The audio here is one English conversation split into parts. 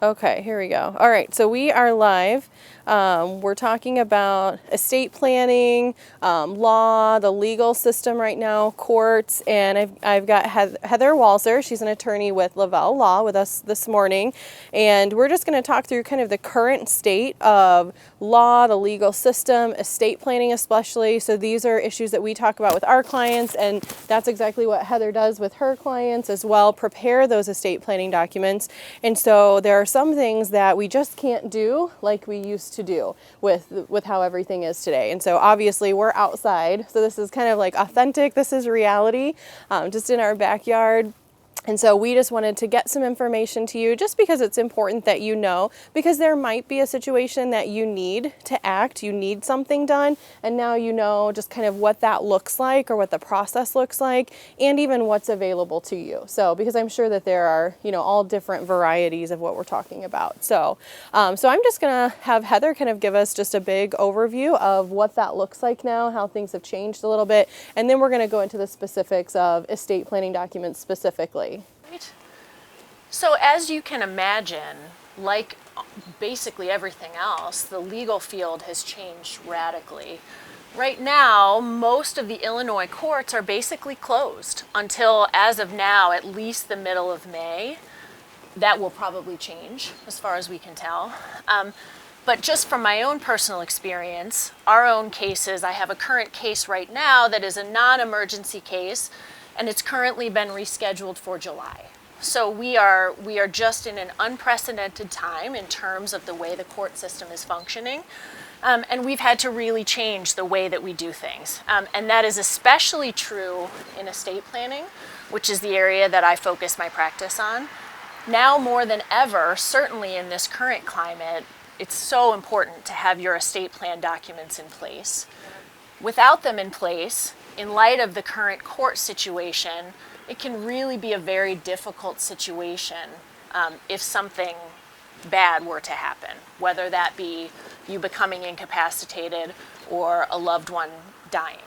Okay, here we go. All right, so we are live. We're talking about estate planning, law, the legal system right now, courts, and I've got Heather WALSER. She's an attorney with LAVELLE Law with us this morning, and we're just going to talk through kind of the current state of law, the legal system, estate planning especially. So these are issues that we talk about with our clients, and that's exactly what Heather does with her clients as well, prepare those estate planning documents. And so there are some things that we just can't do like we used to do with how everything is today. And so obviously we're outside, so this is kind of like authentic, this is reality, just in our backyard. And so we just wanted to get some information to you just because it's important that you know, because there might be a situation that you need to act, you need something done, and now you know just kind of what that looks like or what the process looks like, and even what's available to you. So because I'm sure that there are, all different varieties of what we're talking about. So I'm just gonna have Heather kind of give us just a big overview of what that looks like now, how things have changed a little bit, and then we're gonna go into the specifics of estate planning documents specifically. Right. So as you can imagine, like basically everything else, the legal field has changed radically. Right now, most of the Illinois courts are basically closed until, as of now, at least the middle of May. That will probably change as far as we can tell. But just from my own personal experience, our own cases, I have a current case right now that is a non-emergency case, and it's currently been rescheduled for July. So we are just in an unprecedented time in terms of the way the court system is functioning. And we've had to really change the way that we do things. And that is especially true in estate planning, which is the area that I focus my practice on. Now more than ever, certainly in this current climate, it's so important to have your estate plan documents in place. Without them in place, in light of the current court situation, it can really be a very difficult situation if something bad were to happen, whether that be you becoming incapacitated or a loved one dying.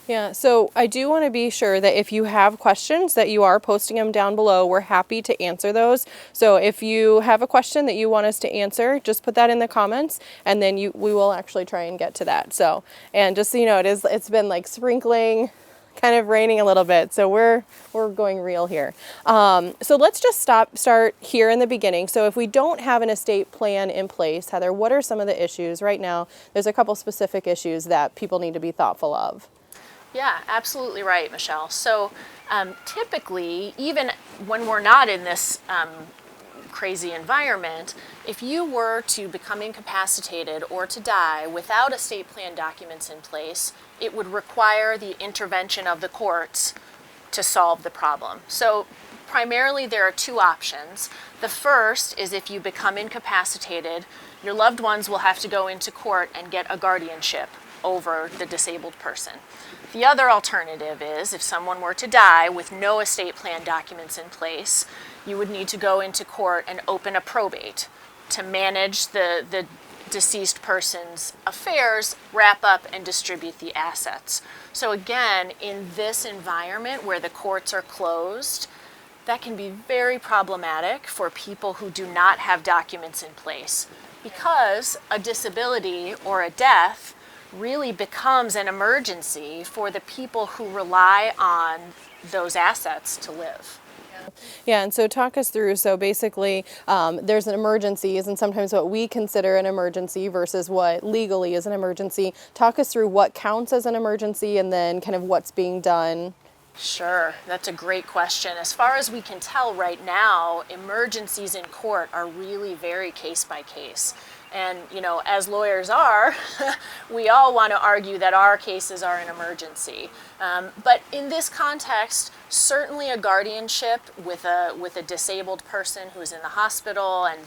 Yeah. So I do want to be sure that if you have questions that you are posting them down below, we're happy to answer those. So if you have a question that you want us to answer, just put that in the comments, and then we will actually try and get to that. So, and just so you know, it's been like sprinkling, kind of raining a little bit, so we're going real here. So let's just start here in the beginning. So if we don't have an estate plan in place, Heather, what are some of the issues right now? There's a couple specific issues that people need to be thoughtful of. Yeah, absolutely right, Michelle. So typically, even when we're not in this crazy environment, if you were to become incapacitated or to die without estate plan documents in place, it would require the intervention of the courts to solve the problem. So primarily there are two options. The first is if you become incapacitated, your loved ones will have to go into court and get a guardianship over the disabled person. The other alternative is if someone were to die with no estate plan documents in place, you would need to go into court and open a probate to manage the deceased person's affairs, wrap up, and distribute the assets. So again, in this environment where the courts are closed, that can be very problematic for people who do not have documents in place, because a disability or a death really becomes an emergency for the people who rely on those assets to live. Yeah, and so talk us through, so basically there's an emergencies and sometimes what we consider an emergency versus what legally is an emergency. Talk us through what counts as an emergency and then kind of what's being done. Sure, that's a great question. As far as we can tell right now, emergencies in court are really very case by case. And, as lawyers are, we all want to argue that our cases are an emergency. But in this context, certainly a guardianship with a disabled person who's in the hospital and,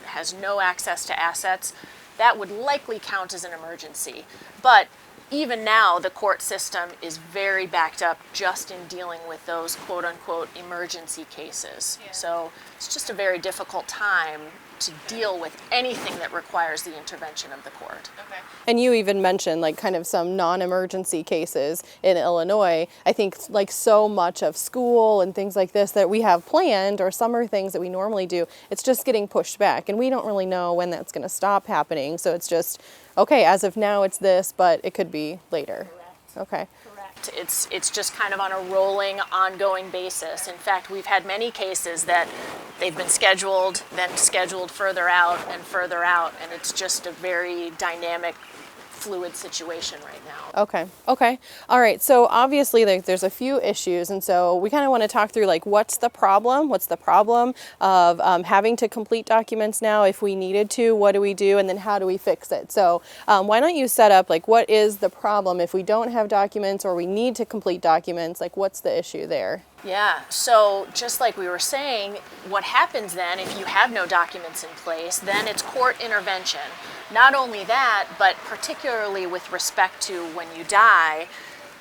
has no access to assets, that would likely count as an emergency. But even now, the court system is very backed up just in dealing with those quote-unquote emergency cases. Yeah. So it's just a very difficult time to deal with anything that requires the intervention of the court. Okay. And you even mentioned like kind of some non-emergency cases in Illinois. I think like so much of school and things like this that we have planned, or summer things that we normally do, it's just getting pushed back, and we don't really know when that's going to stop happening. So it's just, okay, as of now it's this, but it could be later. Correct. Okay. Correct. It's just kind of on a rolling, ongoing basis. In fact, we've had many cases that they've been scheduled, then scheduled further out, and it's just a very dynamic, fluid situation right now. Okay. Okay. All right. So obviously there's a few issues, and so we kind of want to talk through like what's the problem? What's the problem of having to complete documents now? If we needed to, what do we do? And then how do we fix it? So why don't you set up like what is the problem if we don't have documents or we need to complete documents? Like what's the issue there? Yeah, so just like we were saying, what happens then if you have no documents in place, then it's court intervention. Not only that, but particularly with respect to when you die,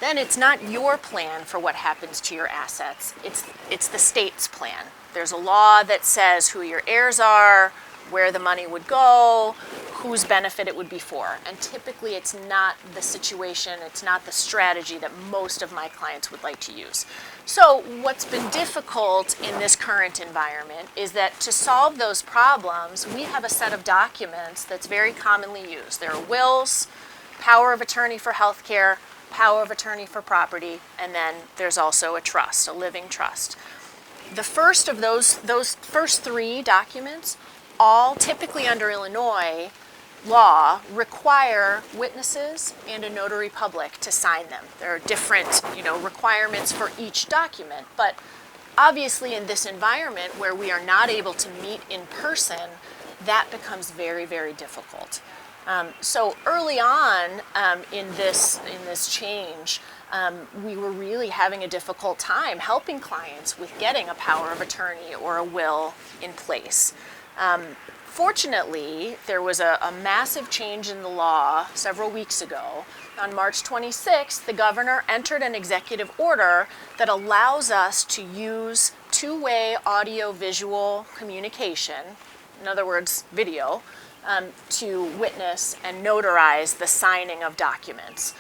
then it's not your plan for what happens to your assets. It's the state's plan. There's a law that says who your heirs are, where the money would go, whose benefit it would be for. And typically it's not the situation, it's not the strategy that most of my clients would like to use. So what's been difficult in this current environment is that to solve those problems, we have a set of documents that's very commonly used. There are wills, power of attorney for healthcare, power of attorney for property, and then there's also a trust, a living trust. The first of those first three documents, all typically under Illinois law, require witnesses and a notary public to sign them. There are different, requirements for each document, but obviously in this environment where we are not able to meet in person, that becomes very, very difficult. So early on in this change, we were really having a difficult time helping clients with getting a power of attorney or a will in place. Fortunately, there was a massive change in the law several weeks ago. On March 26th, the governor entered an executive order that allows us to use two-way audio-visual communication, in other words, video, to witness and notarize the signing of documents.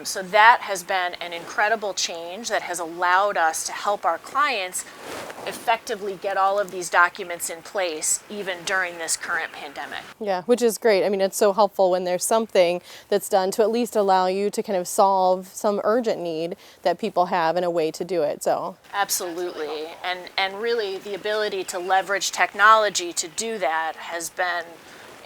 So that has been an incredible change that has allowed us to help our clients effectively get all of these documents in place even during this current pandemic. Yeah, which is great. I mean, it's so helpful when there's something that's done to at least allow you to kind of solve some urgent need that people have and a way to do it. So absolutely. And really the ability to leverage technology to do that has been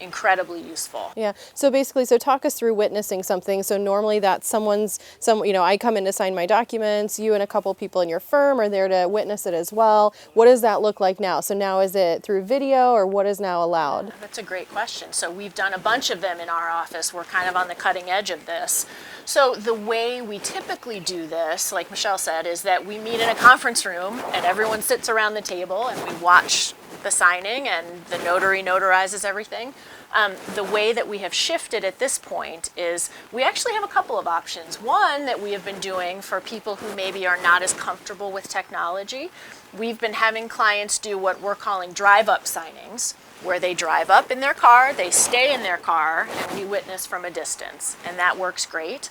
incredibly useful. Yeah. So basically, talk us through witnessing something. So normally that's I come in to sign my documents, you and a couple people in your firm are there to witness it as well. What does that look like now? So now is it through video, or what is now allowed? That's a great question. So we've done a bunch of them in our office. We're kind of on the cutting edge of this. So the way we typically do this, like Michelle said, is that we meet in a conference room and everyone sits around the table and we watch the signing and the notary notarizes everything. The way that we have shifted at this point is we actually have a couple of options. One that we have been doing for people who maybe are not as comfortable with technology, we've been having clients do what we're calling drive-up signings, where they drive up in their car, they stay in their car, and we witness from a distance, and that works great.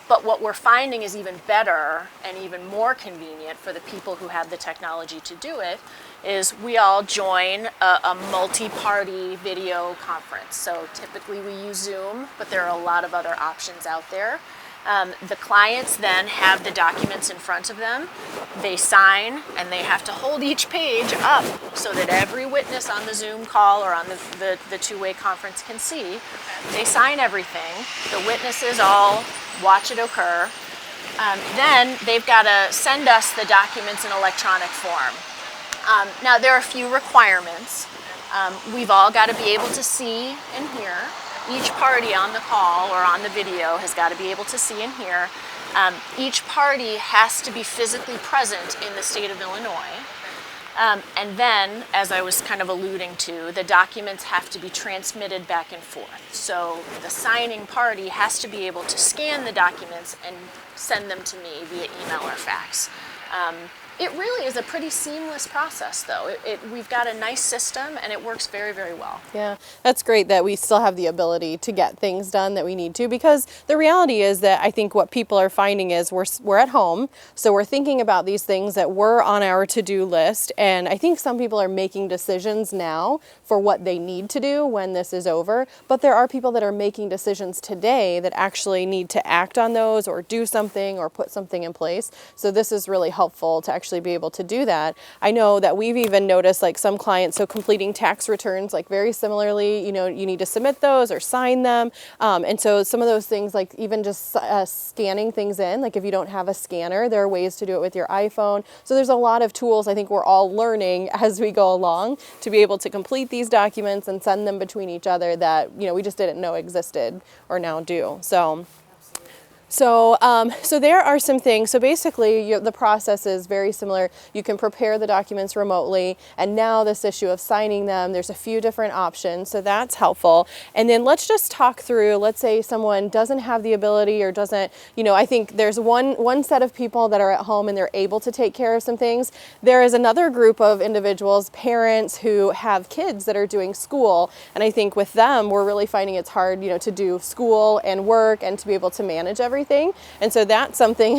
But what we're finding is even better and even more convenient for the people who have the technology to do it is we all join a multi-party video conference. So typically we use Zoom, but there are a lot of other options out there. The clients then have the documents in front of them. They sign, and they have to hold each page up so that every witness on the Zoom call or on the two-way conference can see. They sign everything. The witnesses all watch it occur. Then they've got to send us the documents in electronic form. Now, there are a few requirements. We've all got to be able to see and hear. Each party on the call or on the video has got to be able to see and hear. Each party has to be physically present in the state of Illinois. And then, as I was kind of alluding to, the documents have to be transmitted back and forth. So the signing party has to be able to scan the documents and send them to me via email or fax. It really is a pretty seamless process, though. We've got a nice system, and it works very, very well. Yeah, that's great that we still have the ability to get things done that we need to, because the reality is that I think what people are finding is we're at home, so we're thinking about these things that were on our to-do list, and I think some people are making decisions now for what they need to do when this is over, but there are people that are making decisions today that actually need to act on those or do something or put something in place. So this is really helpful to actually be able to do that. I know that we've even noticed like some clients, so completing tax returns, like very similarly, you know, you need to submit those or sign them. And so some of those things, like even just scanning things in, like if you don't have a scanner, there are ways to do it with your iPhone. So there's a lot of tools I think we're all learning as we go along to be able to complete these documents and send them between each other that, you know, we just didn't know existed or now do. So there are some things. So basically, the process is very similar. You can prepare the documents remotely, and now this issue of signing them, there's a few different options, so that's helpful. And then let's just talk through, let's say someone doesn't have the ability or doesn't, you know, I think there's one set of people that are at home and they're able to take care of some things. There is another group of individuals, parents who have kids that are doing school, and I think with them, we're really finding it's hard, you know, to do school and work and to be able to manage everything. And so that's something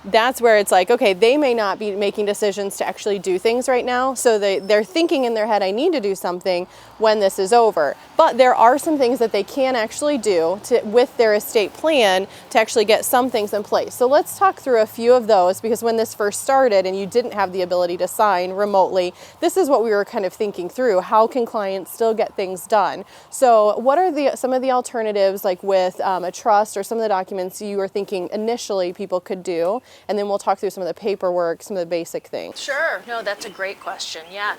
that's where it's like, okay, they may not be making decisions to actually do things right now. So they're thinking in their head, I need to do something when this is over. But there are some things that they can actually do with their estate plan to actually get some things in place. So let's talk through a few of those, because when this first started and you didn't have the ability to sign remotely, this is what we were kind of thinking through. How can clients still get things done? So what are some of the alternatives, like with a trust or some of the documents you were thinking initially people could do? And then we'll talk through some of the paperwork, some of the basic things. Sure. No, that's a great question. Yeah.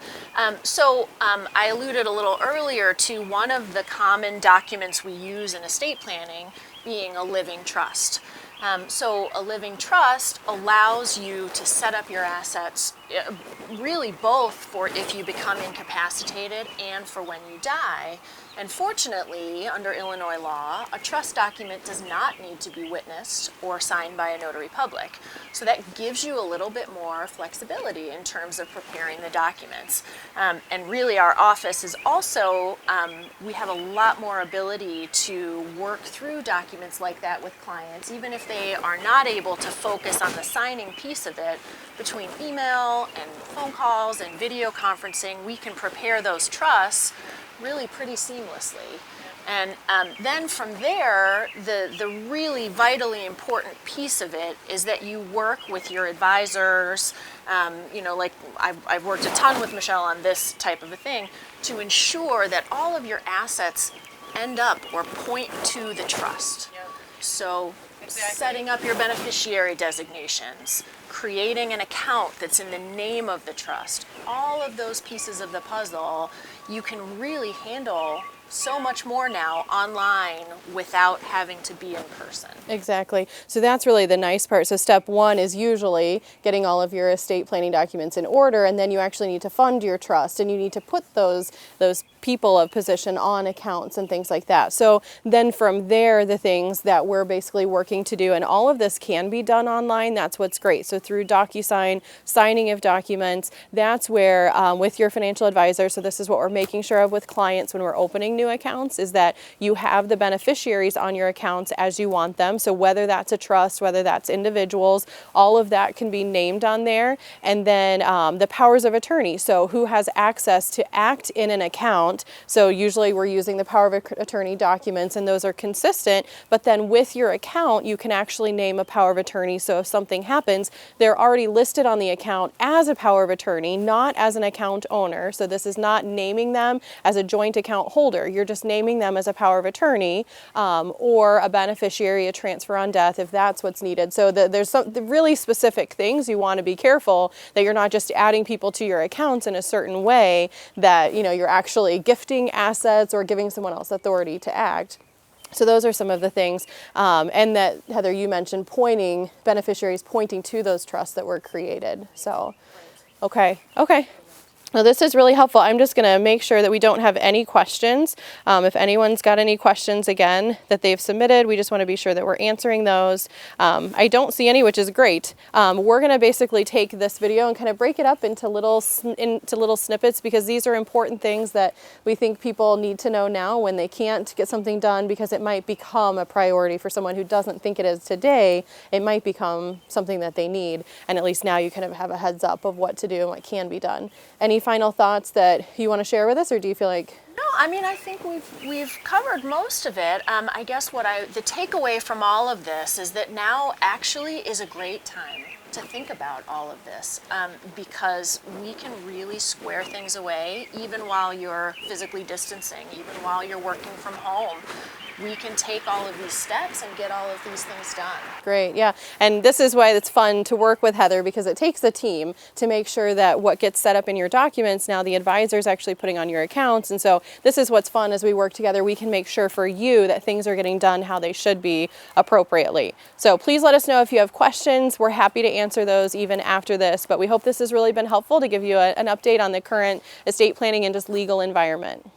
I alluded a little earlier to one of the common documents we use in estate planning being a living trust. So a living trust allows you to set up your assets really both for if you become incapacitated and for when you die. And fortunately, under Illinois law, a trust document does not need to be witnessed or signed by a notary public. So that gives you a little bit more flexibility in terms of preparing the documents. And really our office is also, we have a lot more ability to work through documents like that with clients, even if they are not able to focus on the signing piece of it. Between email and phone calls and video conferencing, we can prepare those trusts really pretty seamlessly. And then from there, the really vitally important piece of it is that you work with your advisors, like I've worked a ton with Michelle on this type of a thing, to ensure that all of your assets end up or point to the trust. Yep. So setting up your beneficiary designations, creating an account that's in the name of the trust, all of those pieces of the puzzle, you can really handle so much more now online without having to be in person. Exactly. So that's really the nice part. So step one is usually getting all of your estate planning documents in order, and then you actually need to fund your trust, and you need to put those people of position on accounts and things like that. So then from there, the things that we're basically working to do, and all of this can be done online, that's what's great. So through DocuSign, signing of documents, that's where with your financial advisor, so this is what we're making sure of with clients when we're opening new accounts, is that you have the beneficiaries on your accounts as you want them. So whether that's a trust, whether that's individuals, all of that can be named on there. And then the powers of attorney, so who has access to act in an account. So usually we're using the power of attorney documents, and those are consistent, but then with your account you can actually name a power of attorney. So if something happens, they're already listed on the account as a power of attorney, not as an account owner. So this is not naming them as a joint account holder. You're just naming them as a power of attorney or a beneficiary, a transfer on death, if that's what's needed. So there's some really specific things you want to be careful that you're not just adding people to your accounts in a certain way that, you're actually gifting assets or giving someone else authority to act. So those are some of the things, and that, Heather, you mentioned beneficiaries pointing to those trusts that were created. So, okay. Well, this is really helpful. I'm just going to make sure that we don't have any questions. If anyone's got any questions, again, that they've submitted, we just want to be sure that we're answering those. I don't see any, which is great. We're going to basically take this video and kind of break it up into little snippets, because these are important things that we think people need to know now when they can't get something done, because it might become a priority for someone who doesn't think it is today. It might become something that they need, and at least now you kind of have a heads up of what to do and what can be done. Any final thoughts that you want to share with us, or do you feel like? No, I mean, I think we've covered most of it. I guess the takeaway from all of this is that now actually is a great time to think about all of this, because we can really square things away even while you're physically distancing, even while you're working from home. We can take all of these steps and get all of these things done. Great, yeah. And this is why it's fun to work with Heather, because it takes a team to make sure that what gets set up in your documents, now the advisor is actually putting on your accounts. And so this is what's fun. As we work together, we can make sure for you that things are getting done how they should be appropriately. So please let us know if you have questions. We're happy to answer those even after this. But we hope this has really been helpful to give you an update on the current estate planning and just legal environment.